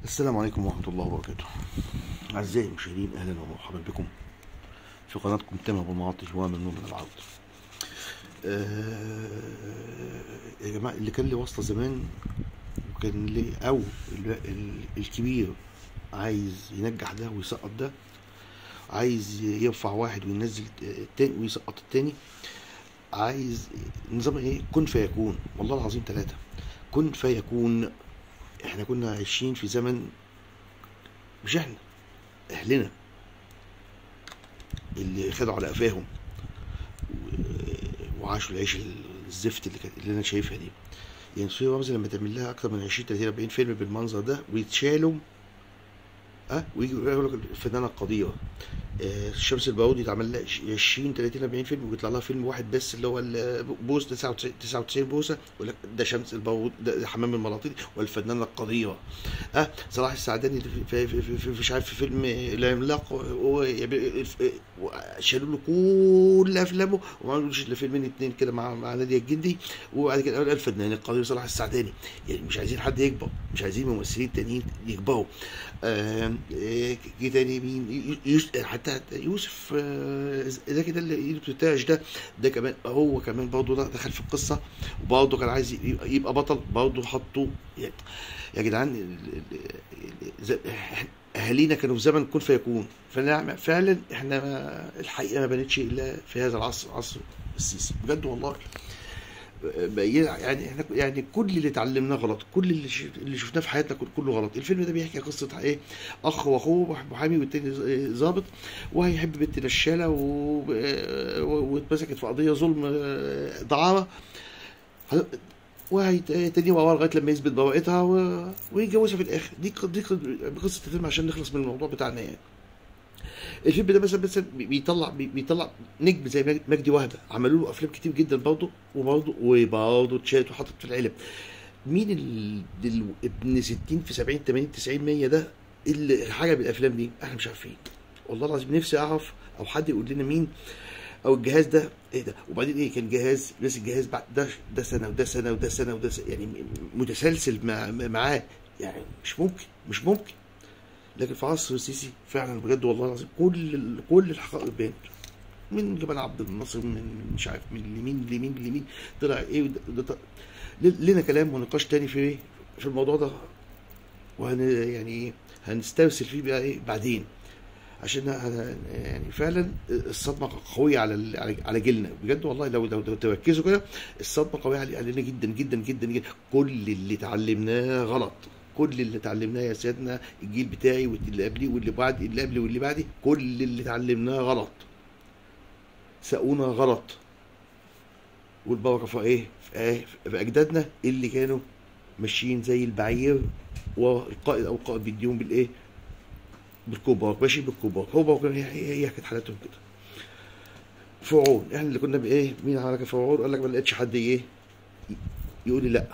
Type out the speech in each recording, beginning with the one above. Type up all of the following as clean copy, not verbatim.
السلام عليكم ورحمة الله وبركاته. أعزائي المشاهدين، أهلا ومرحبا بكم في قناتكم تامر أبو المعاطي وممنون من العودة. يا جماعة، اللي كان لي واسطة زمان وكان لي أو الكبير عايز ينجح ده ويسقط ده، عايز يرفع واحد وينزل التاني ويسقط التاني، عايز نظام ايه؟ كن فيكون. والله العظيم ثلاثة، كن فيكون. احنا كنا عايشين في زمن، مش احنا، اهلنا اللي خدوا على قفاهم وعاشوا العيش الزفت اللي انا شايفها دي. يعني سوريا رمزي لما تعمل لها اكتر من 20 30 40 فيلم بالمنظر ده ويتشالوا، ويجي يقول لك الفنانه القديره الشمس البارودي اتعمل لها 20 30 40 فيلم ويطلع لها فيلم واحد بس اللي هو البوس 99 بوسه، يقول لك ده شمس البارودي، ده حمام الملاطين والفنانه القديره. صلاح السعداني مش عارف في فيلم العملاق شالوا له كل افلامه وما عملوش الا فيلمين اتنين كده مع نادية الجندي، وبعد كده قال الفنان القدير صلاح السعداني. يعني مش عايزين حد يكبر، مش عايزين ممثلين تانيين يكبروا. جه تاني مين؟ حتى يوسف زكي ده اللي ايده بتتاج ده كمان، هو كمان برضه دخل في القصه وبرضه كان عايز يبقى بطل، برضه حطوه. يعني يا جدعان، اهالينا كانوا في زمن كن فيكون. فعلا احنا الحقيقه ما بنتش الا في هذا العصر، عصر السيسي بجد والله. يعني احنا يعني كل اللي اتعلمناه غلط، كل اللي شفناه في حياتنا كله غلط. الفيلم ده بيحكي قصه ايه؟ اخ واخوه محامي والتاني ظابط، وهيحب بنت نشاله واتمسكت في قضيه ظلم دعاره، وهيتني وراه لغايه لما يثبت براءتها ويتجوزها في الاخر. دي قصه الفيلم عشان نخلص من الموضوع بتاعنا. يعني الفيلم ده مثلا بيطلع نجم زي مجدي وهبه، عملوا له افلام كتير جدا برضه، وبرضه اتشالت وحطت في العلب. مين ابن 60 في 70 80 90 100 ده اللي حاجه بالافلام دي؟ احنا مش عارفين والله العظيم. نفسي اعرف او حد يقول لنا مين، او الجهاز ده ايه ده. وبعدين ايه كان جهاز، بس الجهاز بعد ده سنه وده سنه وده سنه وده سنة، يعني متسلسل معاه. يعني مش ممكن. لكن في عصر السيسي فعلا بجد والله العظيم كل الحقائق بانت، من جمال عبد الناصر، من مش عارف من اليمين طلع ايه. لنا كلام ونقاش تاني في الموضوع ده، يعني هنسترسل فيه بقى ايه بعدين، عشان يعني فعلا الصدمه قويه على جيلنا بجد والله. لو تركزوا كده، الصدمه قويه علينا جدا جدا جدا جدا. كل اللي اتعلمناه غلط، كل اللي اتعلمناه يا سيادنا، الجيل بتاعي واللي قبلي واللي بعد اللي قبلي واللي بعدي، كل اللي اتعلمناه غلط، سقونا غلط. والبركه في ايه؟ في اجدادنا اللي كانوا ماشيين زي البعير، والقائد او القائد بيديهم بالايه؟ بالكبار، ماشي بالكبار. هي كانت حالتهم كده. فرعون، احنا اللي كنا بايه؟ مين عمل فرعون؟ قال لك ما لقيتش حد ايه يقول لي لا،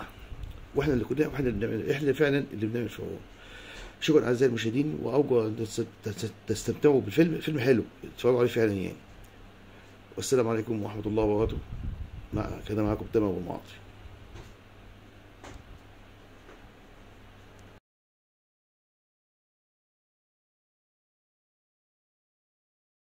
واحنا اللي كنا، احنا فعلا اللي بنعمل فرعون. شكرا اعزائي المشاهدين، وارجو ان تستمتعوا بالفيلم. فيلم حلو، اتفرجوا عليه فعلا يعني. والسلام عليكم ورحمه الله وبركاته. كان معاكم تامر أبو المعاطي.